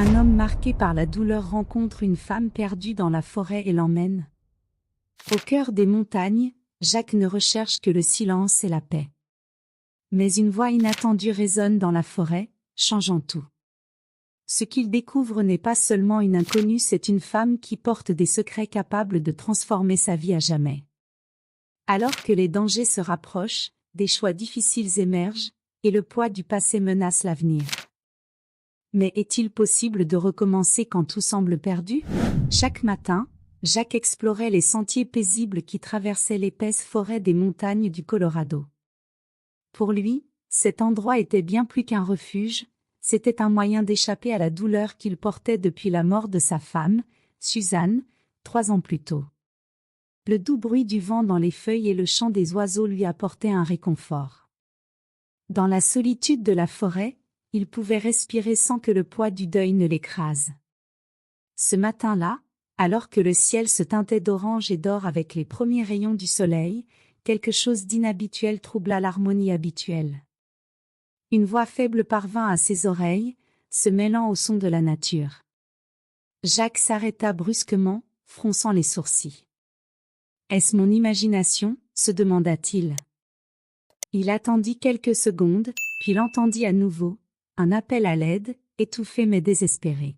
Un homme marqué par la douleur rencontre une femme perdue dans la forêt et l'emmène. Au cœur des montagnes, Jacques ne recherche que le silence et la paix. Mais une voix inattendue résonne dans la forêt, changeant tout. Ce qu'il découvre n'est pas seulement une inconnue, c'est une femme qui porte des secrets capables de transformer sa vie à jamais. Alors que les dangers se rapprochent, des choix difficiles émergent, et le poids du passé menace l'avenir. Mais est-il possible de recommencer quand tout semble perdu? Chaque matin, Jacques explorait les sentiers paisibles qui traversaient l'épaisse forêt des montagnes du Colorado. Pour lui, cet endroit était bien plus qu'un refuge, c'était un moyen d'échapper à la douleur qu'il portait depuis la mort de sa femme, Suzanne, 3 ans plus tôt. Le doux bruit du vent dans les feuilles et le chant des oiseaux lui apportaient un réconfort. Dans la solitude de la forêt, il pouvait respirer sans que le poids du deuil ne l'écrase. Ce matin-là, alors que le ciel se teintait d'orange et d'or avec les premiers rayons du soleil, quelque chose d'inhabituel troubla l'harmonie habituelle. Une voix faible parvint à ses oreilles, se mêlant au son de la nature. Jacques s'arrêta brusquement, fronçant les sourcils. « Est-ce mon imagination ?» se demanda-t-il. Il attendit quelques secondes, puis l'entendit à nouveau, un appel à l'aide, étouffé mais désespéré.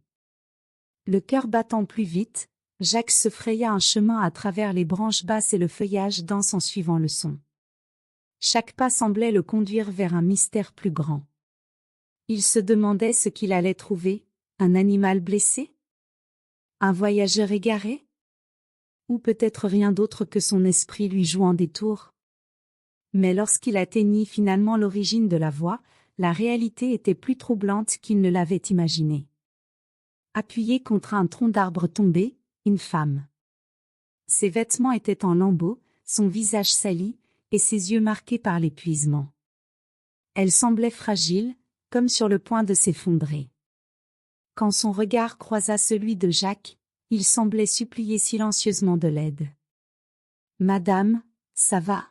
Le cœur battant plus vite, Jacques se fraya un chemin à travers les branches basses et le feuillage dense en suivant le son. Chaque pas semblait le conduire vers un mystère plus grand. Il se demandait ce qu'il allait trouver, un animal blessé? Un voyageur égaré? Ou peut-être rien d'autre que son esprit lui jouant des tours? Mais lorsqu'il atteignit finalement l'origine de la voix, la réalité était plus troublante qu'il ne l'avait imaginé. Appuyée contre un tronc d'arbre tombé, une femme. Ses vêtements étaient en lambeaux, son visage sali, et ses yeux marqués par l'épuisement. Elle semblait fragile, comme sur le point de s'effondrer. Quand son regard croisa celui de Jacques, il semblait supplier silencieusement de l'aide. « Madame, ça va ?»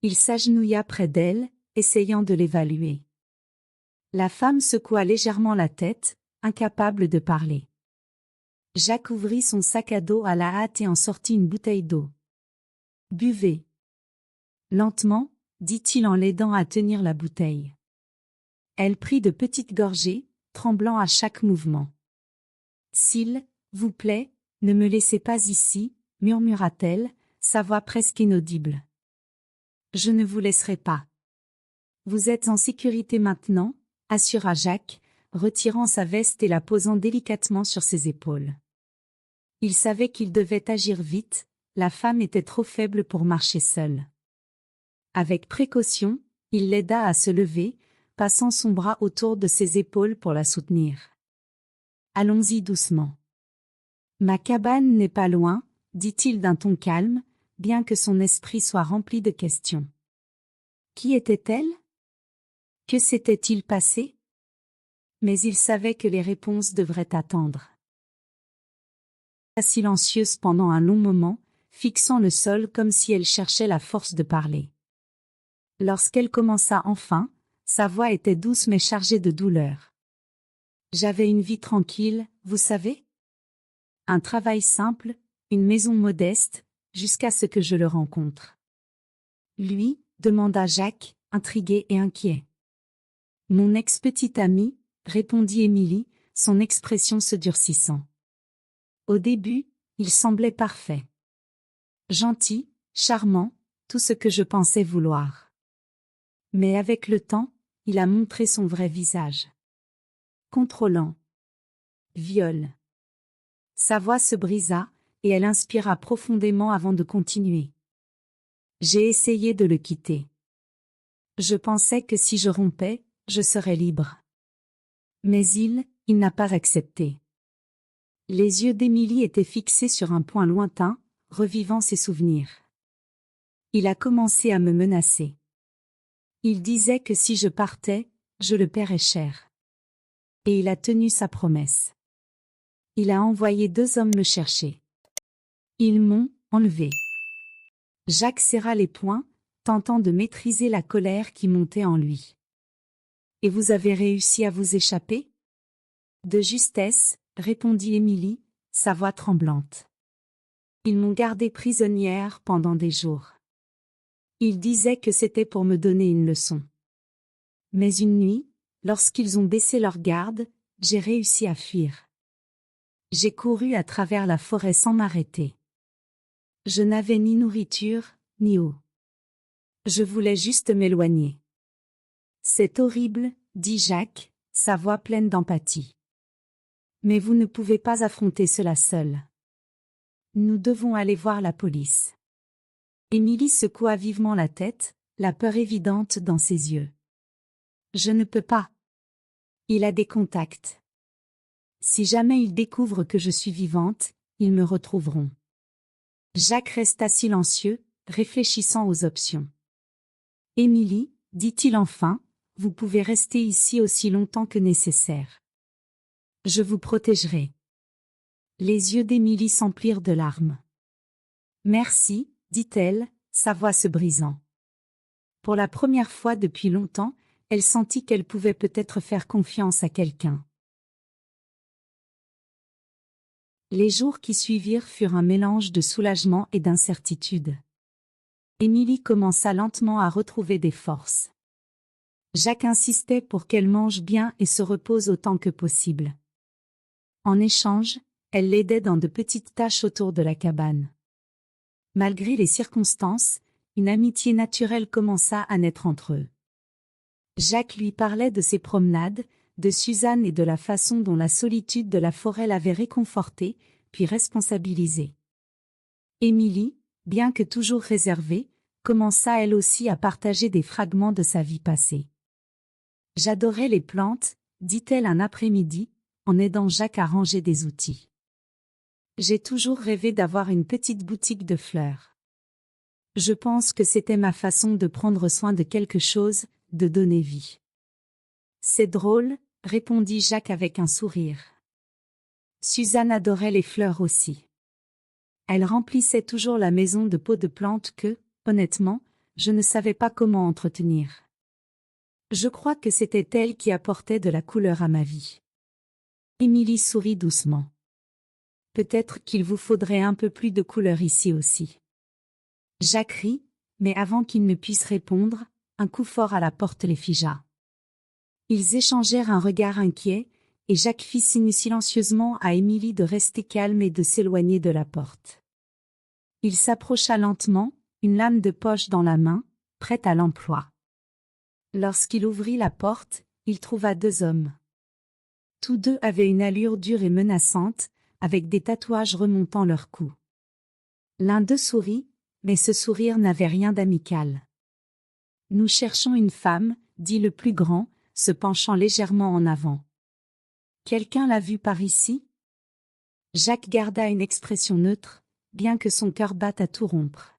Il s'agenouilla près d'elle, essayant de l'évaluer. La femme secoua légèrement la tête, incapable de parler. Jacques ouvrit son sac à dos à la hâte et en sortit une bouteille d'eau. « Buvez. » Lentement, dit-il en l'aidant à tenir la bouteille. Elle prit de petites gorgées, tremblant à chaque mouvement. « S'il vous plaît, ne me laissez pas ici, » murmura-t-elle, sa voix presque inaudible. « Je ne vous laisserai pas. »« Vous êtes en sécurité maintenant » assura Jacques, retirant sa veste et la posant délicatement sur ses épaules. Il savait qu'il devait agir vite, la femme était trop faible pour marcher seule. Avec précaution, il l'aida à se lever, passant son bras autour de ses épaules pour la soutenir. « Allons-y doucement. »« Ma cabane n'est pas loin, » dit-il d'un ton calme, bien que son esprit soit rempli de questions. Qui était-elle? Que s'était-il passé? Mais il savait que les réponses devraient attendre. Silencieuse pendant un long moment, fixant le sol comme si elle cherchait la force de parler. Lorsqu'elle commença enfin, sa voix était douce mais chargée de douleur. « J'avais une vie tranquille, vous savez? Un travail simple, une maison modeste, jusqu'à ce que je le rencontre. »« Lui ?» demanda Jacques, intrigué et inquiet. « Mon ex-petite amie, » répondit Émilie, son expression se durcissant. Au début, il semblait parfait. Gentil, charmant, tout ce que je pensais vouloir. Mais avec le temps, il a montré son vrai visage. Contrôlant. Viol. Sa voix se brisa, et elle inspira profondément avant de continuer. J'ai essayé de le quitter. Je pensais que si je rompais, je serais libre. Mais il n'a pas accepté. Les yeux d'Émilie étaient fixés sur un point lointain, revivant ses souvenirs. Il a commencé à me menacer. Il disait que si je partais, je le paierais cher. Et il a tenu sa promesse. Il a envoyé 2 hommes me chercher. Ils m'ont enlevé. Jacques serra les poings, tentant de maîtriser la colère qui montait en lui. Et vous avez réussi à vous échapper? De justesse, répondit Émilie, sa voix tremblante. Ils m'ont gardée prisonnière pendant des jours. Ils disaient que c'était pour me donner une leçon. Mais une nuit, lorsqu'ils ont baissé leur garde, j'ai réussi à fuir. J'ai couru à travers la forêt sans m'arrêter. Je n'avais ni nourriture, ni eau. Je voulais juste m'éloigner. C'est horrible, dit Jacques, sa voix pleine d'empathie. Mais vous ne pouvez pas affronter cela seul. Nous devons aller voir la police. Émilie secoua vivement la tête, la peur évidente dans ses yeux. Je ne peux pas. Il a des contacts. Si jamais ils découvrent que je suis vivante, ils me retrouveront. Jacques resta silencieux, réfléchissant aux options. Émilie, dit-il enfin, vous pouvez rester ici aussi longtemps que nécessaire. Je vous protégerai. Les yeux d'Émilie s'emplirent de larmes. Merci, dit-elle, sa voix se brisant. Pour la première fois depuis longtemps, elle sentit qu'elle pouvait peut-être faire confiance à quelqu'un. Les jours qui suivirent furent un mélange de soulagement et d'incertitude. Émilie commença lentement à retrouver des forces. Jacques insistait pour qu'elle mange bien et se repose autant que possible. En échange, elle l'aidait dans de petites tâches autour de la cabane. Malgré les circonstances, une amitié naturelle commença à naître entre eux. Jacques lui parlait de ses promenades, de Suzanne et de la façon dont la solitude de la forêt l'avait réconfortée, puis responsabilisée. Émilie, bien que toujours réservée, commença elle aussi à partager des fragments de sa vie passée. « J'adorais les plantes, dit-elle un après-midi, en aidant Jacques à ranger des outils. J'ai toujours rêvé d'avoir une petite boutique de fleurs. Je pense que c'était ma façon de prendre soin de quelque chose, de donner vie. » C'est drôle, répondit Jacques avec un sourire. Suzanne adorait les fleurs aussi. Elle remplissait toujours la maison de pots de plantes que, honnêtement, je ne savais pas comment entretenir. Je crois que c'était elle qui apportait de la couleur à ma vie. Émilie sourit doucement. Peut-être qu'il vous faudrait un peu plus de couleur ici aussi. Jacques rit, mais avant qu'il ne puisse répondre, un coup fort à la porte les figea. Ils échangèrent un regard inquiet, et Jacques fit signe silencieusement à Émilie de rester calme et de s'éloigner de la porte. Il s'approcha lentement, une lame de poche dans la main, prête à l'emploi. Lorsqu'il ouvrit la porte, il trouva deux hommes. Tous deux avaient une allure dure et menaçante, avec des tatouages remontant leur cou. L'un d'eux sourit, mais ce sourire n'avait rien d'amical. « Nous cherchons une femme, » dit le plus grand, se penchant légèrement en avant. « Quelqu'un l'a vue par ici ?» Jacques garda une expression neutre, bien que son cœur batte à tout rompre.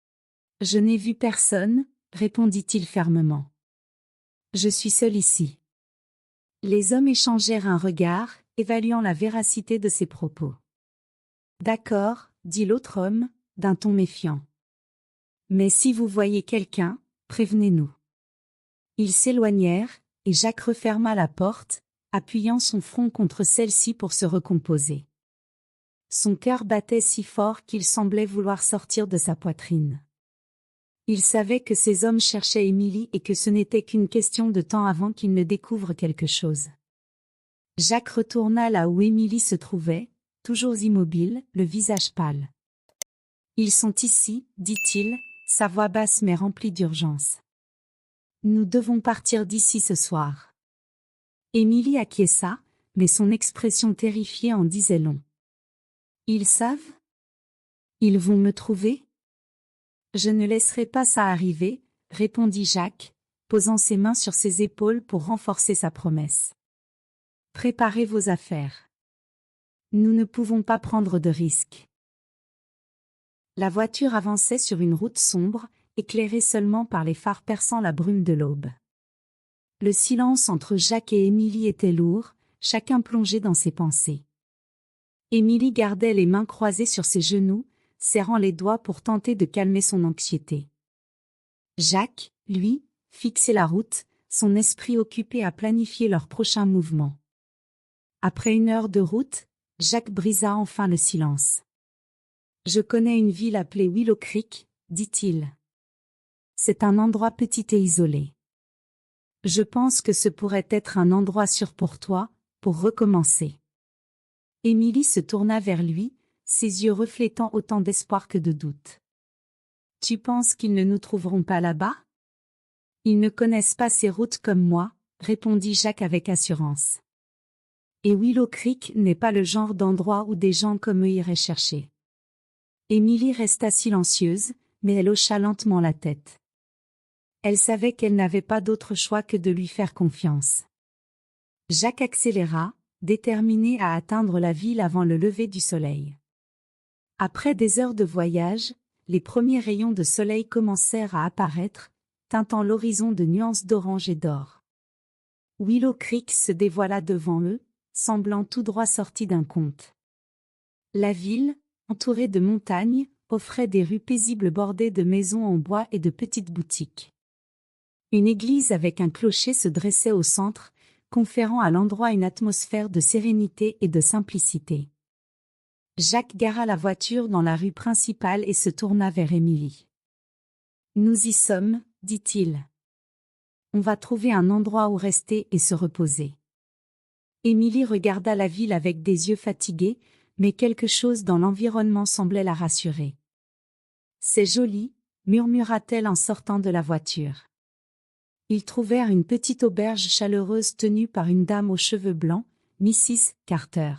« Je n'ai vu personne, » répondit-il fermement. « Je suis seul ici. » Les hommes échangèrent un regard, évaluant la véracité de ses propos. « D'accord, » dit l'autre homme, d'un ton méfiant. « Mais si vous voyez quelqu'un, prévenez-nous. » Ils s'éloignèrent, et Jacques referma la porte, appuyant son front contre celle-ci pour se recomposer. Son cœur battait si fort qu'il semblait vouloir sortir de sa poitrine. Il savait que ces hommes cherchaient Émilie et que ce n'était qu'une question de temps avant qu'ils ne découvrent quelque chose. Jacques retourna là où Émilie se trouvait, toujours immobile, le visage pâle. « Ils sont ici, » dit-il, sa voix basse mais remplie d'urgence. « Nous devons partir d'ici ce soir. » Émilie acquiesça, mais son expression terrifiée en disait long. « Ils savent ? Ils vont me trouver ? » « Je ne laisserai pas ça arriver, » répondit Jacques, posant ses mains sur ses épaules pour renforcer sa promesse. « Préparez vos affaires. Nous ne pouvons pas prendre de risques. » La voiture avançait sur une route sombre, éclairée seulement par les phares perçant la brume de l'aube. Le silence entre Jacques et Émilie était lourd, chacun plongé dans ses pensées. Émilie gardait les mains croisées sur ses genoux, serrant les doigts pour tenter de calmer son anxiété. Jacques, lui, fixait la route, son esprit occupé à planifier leur prochain mouvement. Après 1 heure de route, Jacques brisa enfin le silence. Je connais une ville appelée Willow Creek, dit-il. C'est un endroit petit et isolé. Je pense que ce pourrait être un endroit sûr pour toi, pour recommencer. Émilie se tourna vers lui, ses yeux reflétant autant d'espoir que de doute. Tu penses qu'ils ne nous trouveront pas là-bas? Ils ne connaissent pas ces routes comme moi, répondit Jacques avec assurance. Et Willow Creek n'est pas le genre d'endroit où des gens comme eux iraient chercher. Émilie resta silencieuse, mais elle hocha lentement la tête. Elle savait qu'elle n'avait pas d'autre choix que de lui faire confiance. Jacques accéléra, déterminé à atteindre la ville avant le lever du soleil. Après des heures de voyage, les premiers rayons de soleil commencèrent à apparaître, teintant l'horizon de nuances d'orange et d'or. Willow Creek se dévoila devant eux, semblant tout droit sorti d'un conte. La ville, entourée de montagnes, offrait des rues paisibles bordées de maisons en bois et de petites boutiques. Une église avec un clocher se dressait au centre, conférant à l'endroit une atmosphère de sérénité et de simplicité. Jacques gara la voiture dans la rue principale et se tourna vers Émilie. « Nous y sommes, dit-il. On va trouver un endroit où rester et se reposer. » Émilie regarda la ville avec des yeux fatigués, mais quelque chose dans l'environnement semblait la rassurer. « C'est joli, » murmura-t-elle en sortant de la voiture. Ils trouvèrent une petite auberge chaleureuse tenue par une dame aux cheveux blancs, Mrs. Carter.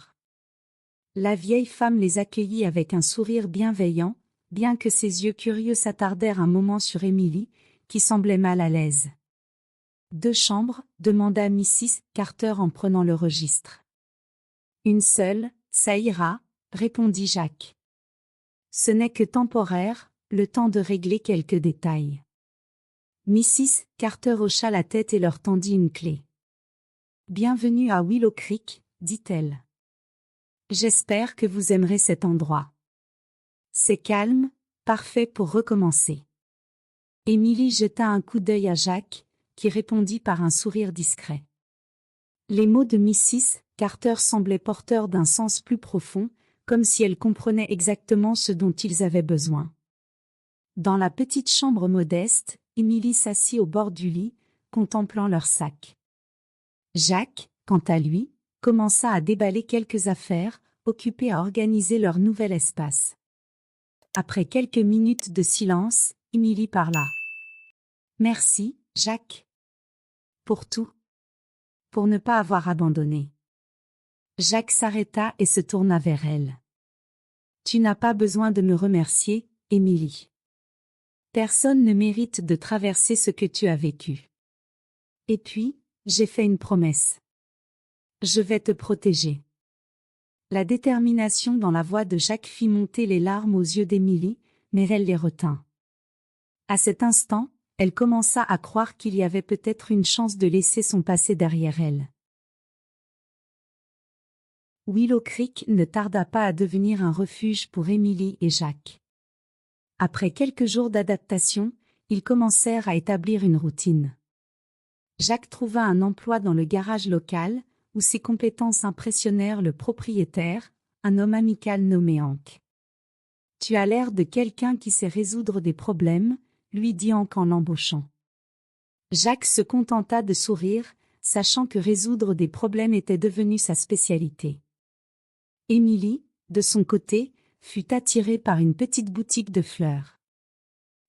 La vieille femme les accueillit avec un sourire bienveillant, bien que ses yeux curieux s'attardèrent un moment sur Émilie, qui semblait mal à l'aise. « 2 chambres ?» demanda Mrs. Carter en prenant le registre. « Une seule, ça ira », répondit Jacques. « Ce n'est que temporaire, le temps de régler quelques détails. » Mrs. Carter hocha la tête et leur tendit une clé. « Bienvenue à Willow Creek », dit-elle. « J'espère que vous aimerez cet endroit. C'est calme, parfait pour recommencer. » Émilie jeta un coup d'œil à Jacques, qui répondit par un sourire discret. Les mots de Mrs. Carter semblaient porteurs d'un sens plus profond, comme si elle comprenait exactement ce dont ils avaient besoin. Dans la petite chambre modeste, Émilie s'assit au bord du lit, contemplant leurs sacs. Jacques, quant à lui, commença à déballer quelques affaires, occupé à organiser leur nouvel espace. Après quelques minutes de silence, Émilie parla. « Merci, Jacques. Pour tout. Pour ne pas avoir abandonné. » Jacques s'arrêta et se tourna vers elle. « Tu n'as pas besoin de me remercier, Émilie. Personne ne mérite de traverser ce que tu as vécu. Et puis, j'ai fait une promesse. Je vais te protéger. » La détermination dans la voix de Jacques fit monter les larmes aux yeux d'Émilie, mais elle les retint. À cet instant, elle commença à croire qu'il y avait peut-être une chance de laisser son passé derrière elle. Willow Creek ne tarda pas à devenir un refuge pour Émilie et Jacques. Après quelques jours d'adaptation, ils commencèrent à établir une routine. Jacques trouva un emploi dans le garage local, où ses compétences impressionnèrent le propriétaire, un homme amical nommé Hank. « Tu as l'air de quelqu'un qui sait résoudre des problèmes », lui dit Hank en l'embauchant. Jacques se contenta de sourire, sachant que résoudre des problèmes était devenu sa spécialité. Émilie, de son côté, fut attirée par une petite boutique de fleurs.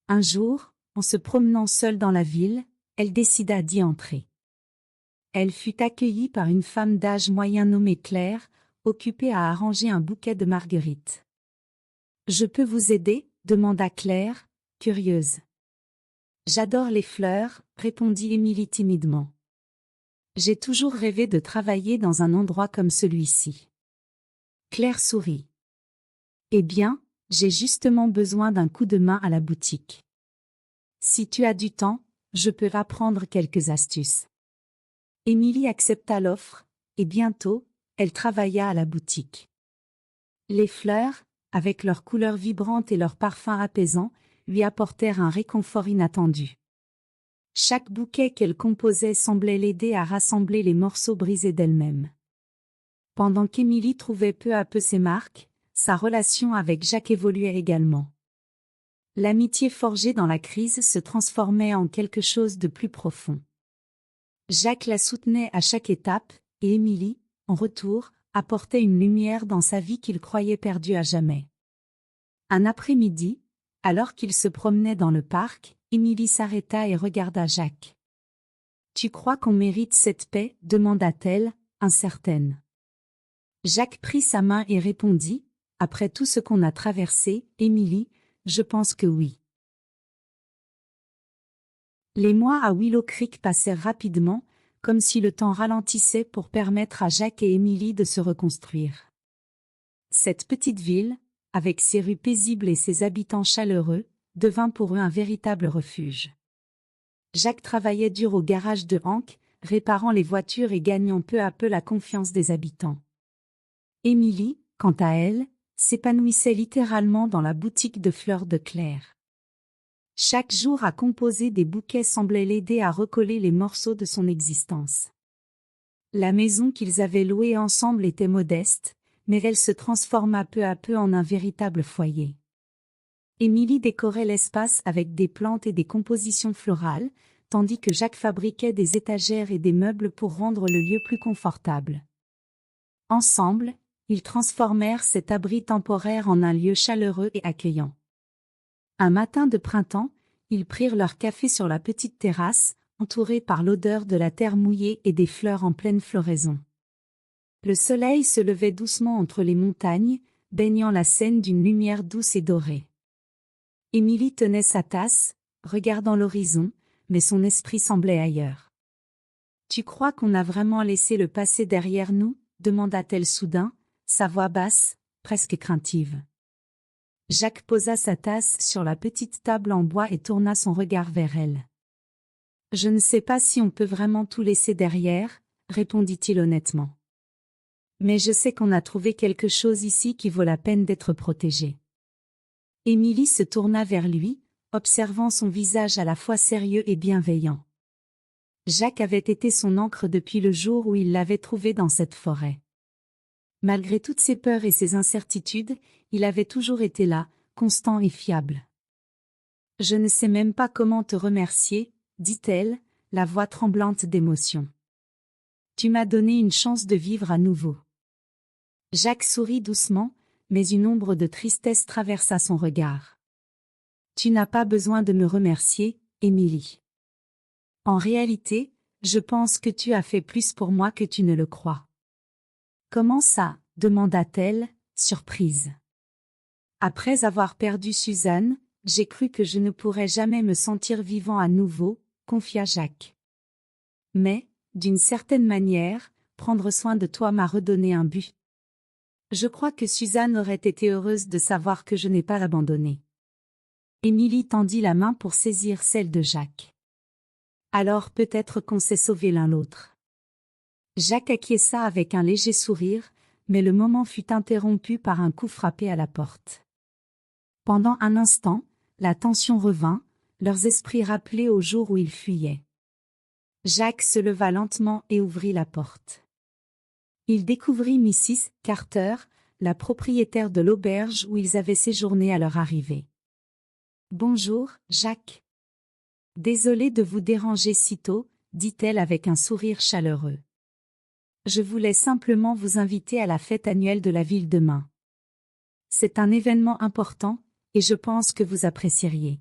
Un jour, en se promenant seule dans la ville, elle décida d'y entrer. Elle fut accueillie par une femme d'âge moyen nommée Claire, occupée à arranger un bouquet de marguerites. « Je peux vous aider ?» demanda Claire, curieuse. « J'adore les fleurs », répondit Émilie timidement. « J'ai toujours rêvé de travailler dans un endroit comme celui-ci. » Claire sourit. « Eh bien, j'ai justement besoin d'un coup de main à la boutique. Si tu as du temps, je peux apprendre quelques astuces. » Émilie accepta l'offre, et bientôt, elle travailla à la boutique. Les fleurs, avec leurs couleurs vibrantes et leurs parfums apaisants, lui apportèrent un réconfort inattendu. Chaque bouquet qu'elle composait semblait l'aider à rassembler les morceaux brisés d'elle-même. Pendant qu'Émilie trouvait peu à peu ses marques, sa relation avec Jacques évoluait également. L'amitié forgée dans la crise se transformait en quelque chose de plus profond. Jacques la soutenait à chaque étape, et Émilie, en retour, apportait une lumière dans sa vie qu'il croyait perdue à jamais. Un après-midi, alors qu'il se promenait dans le parc, Émilie s'arrêta et regarda Jacques. « Tu crois qu'on mérite cette paix ?» demanda-t-elle, incertaine. Jacques prit sa main et répondit, « Après tout ce qu'on a traversé, Émilie, je pense que oui. » Les mois à Willow Creek passèrent rapidement, comme si le temps ralentissait pour permettre à Jacques et Émilie de se reconstruire. Cette petite ville, avec ses rues paisibles et ses habitants chaleureux, devint pour eux un véritable refuge. Jacques travaillait dur au garage de Hank, réparant les voitures et gagnant peu à peu la confiance des habitants. Émilie, quant à elle, s'épanouissait littéralement dans la boutique de fleurs de Claire. Chaque jour à composer des bouquets semblait l'aider à recoller les morceaux de son existence. La maison qu'ils avaient louée ensemble était modeste, mais elle se transforma peu à peu en un véritable foyer. Émilie décorait l'espace avec des plantes et des compositions florales, tandis que Jacques fabriquait des étagères et des meubles pour rendre le lieu plus confortable. Ensemble, ils transformèrent cet abri temporaire en un lieu chaleureux et accueillant. Un matin de printemps, ils prirent leur café sur la petite terrasse, entourés par l'odeur de la terre mouillée et des fleurs en pleine floraison. Le soleil se levait doucement entre les montagnes, baignant la scène d'une lumière douce et dorée. Émilie tenait sa tasse, regardant l'horizon, mais son esprit semblait ailleurs. « Tu crois qu'on a vraiment laissé le passé derrière nous ?» demanda-t-elle soudain, sa voix basse, presque craintive. Jacques posa sa tasse sur la petite table en bois et tourna son regard vers elle. « Je ne sais pas si on peut vraiment tout laisser derrière, » répondit-il honnêtement. « Mais je sais qu'on a trouvé quelque chose ici qui vaut la peine d'être protégé. » Émilie se tourna vers lui, observant son visage à la fois sérieux et bienveillant. Jacques avait été son ancre depuis le jour où il l'avait trouvé dans cette forêt. Malgré toutes ses peurs et ses incertitudes, il avait toujours été là, constant et fiable. « Je ne sais même pas comment te remercier, » dit-elle, la voix tremblante d'émotion. « Tu m'as donné une chance de vivre à nouveau. » Jacques sourit doucement, mais une ombre de tristesse traversa son regard. « Tu n'as pas besoin de me remercier, Émilie. En réalité, je pense que tu as fait plus pour moi que tu ne le crois. » « Comment ça ?» demanda-t-elle, surprise. « Après avoir perdu Suzanne, j'ai cru que je ne pourrais jamais me sentir vivant à nouveau, » confia Jacques. « Mais, d'une certaine manière, prendre soin de toi m'a redonné un but. Je crois que Suzanne aurait été heureuse de savoir que je n'ai pas abandonné. » Émilie tendit la main pour saisir celle de Jacques. « Alors peut-être qu'on s'est sauvés l'un l'autre. » Jacques acquiesça avec un léger sourire, mais le moment fut interrompu par un coup frappé à la porte. Pendant un instant, la tension revint, leurs esprits rappelés au jour où ils fuyaient. Jacques se leva lentement et ouvrit la porte. Il découvrit Mrs. Carter, la propriétaire de l'auberge où ils avaient séjourné à leur arrivée. « Bonjour, Jacques. Désolée de vous déranger si tôt, » dit-elle avec un sourire chaleureux. « Je voulais simplement vous inviter à la fête annuelle de la ville demain. C'est un événement important, et je pense que vous apprécieriez. »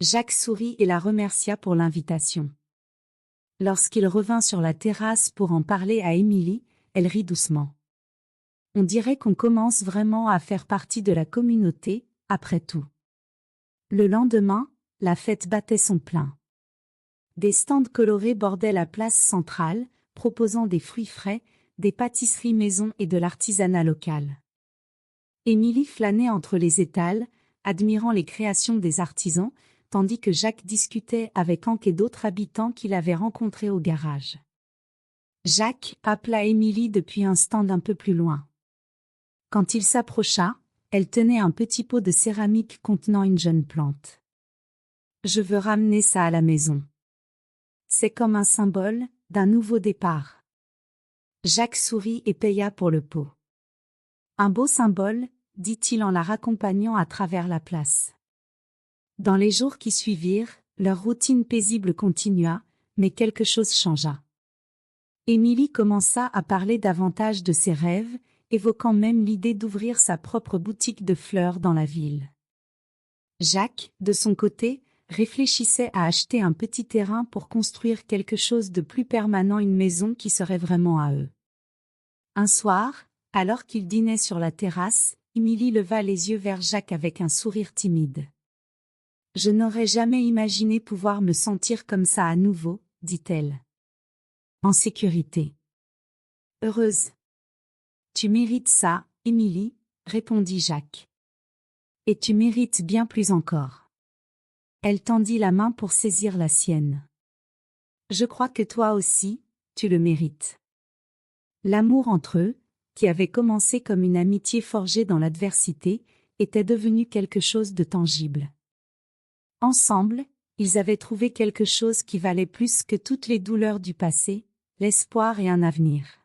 Jacques sourit et la remercia pour l'invitation. Lorsqu'il revint sur la terrasse pour en parler à Émilie, elle rit doucement. « On dirait qu'on commence vraiment à faire partie de la communauté, après tout. » Le lendemain, la fête battait son plein. Des stands colorés bordaient la place centrale, proposant des fruits frais, des pâtisseries maison et de l'artisanat local. Émilie flânait entre les étals, admirant les créations des artisans, tandis que Jacques discutait avec Hank et d'autres habitants qu'il avait rencontrés au garage. Jacques appela Émilie depuis un stand un peu plus loin. Quand il s'approcha, elle tenait un petit pot de céramique contenant une jeune plante. « Je veux ramener ça à la maison. C'est comme un symbole d'un nouveau départ. » Jacques sourit et paya pour le pot. Un beau symbole, dit-il en la raccompagnant à travers la place. Dans les jours qui suivirent, leur routine paisible continua, mais quelque chose changea. Émilie commença à parler davantage de ses rêves, évoquant même l'idée d'ouvrir sa propre boutique de fleurs dans la ville. Jacques, de son côté, réfléchissait à acheter un petit terrain pour construire quelque chose de plus permanent, une maison qui serait vraiment à eux. Un soir, alors qu'ils dînaient sur la terrasse, Émilie leva les yeux vers Jacques avec un sourire timide. « Je n'aurais jamais imaginé pouvoir me sentir comme ça à nouveau, dit-elle. En sécurité. Heureuse. Tu mérites ça, Émilie, répondit Jacques. Et tu mérites bien plus encore. Elle tendit la main pour saisir la sienne. Je crois que toi aussi, tu le mérites. L'amour entre eux, qui avait commencé comme une amitié forgée dans l'adversité, était devenu quelque chose de tangible. Ensemble, ils avaient trouvé quelque chose qui valait plus que toutes les douleurs du passé, l'espoir et un avenir.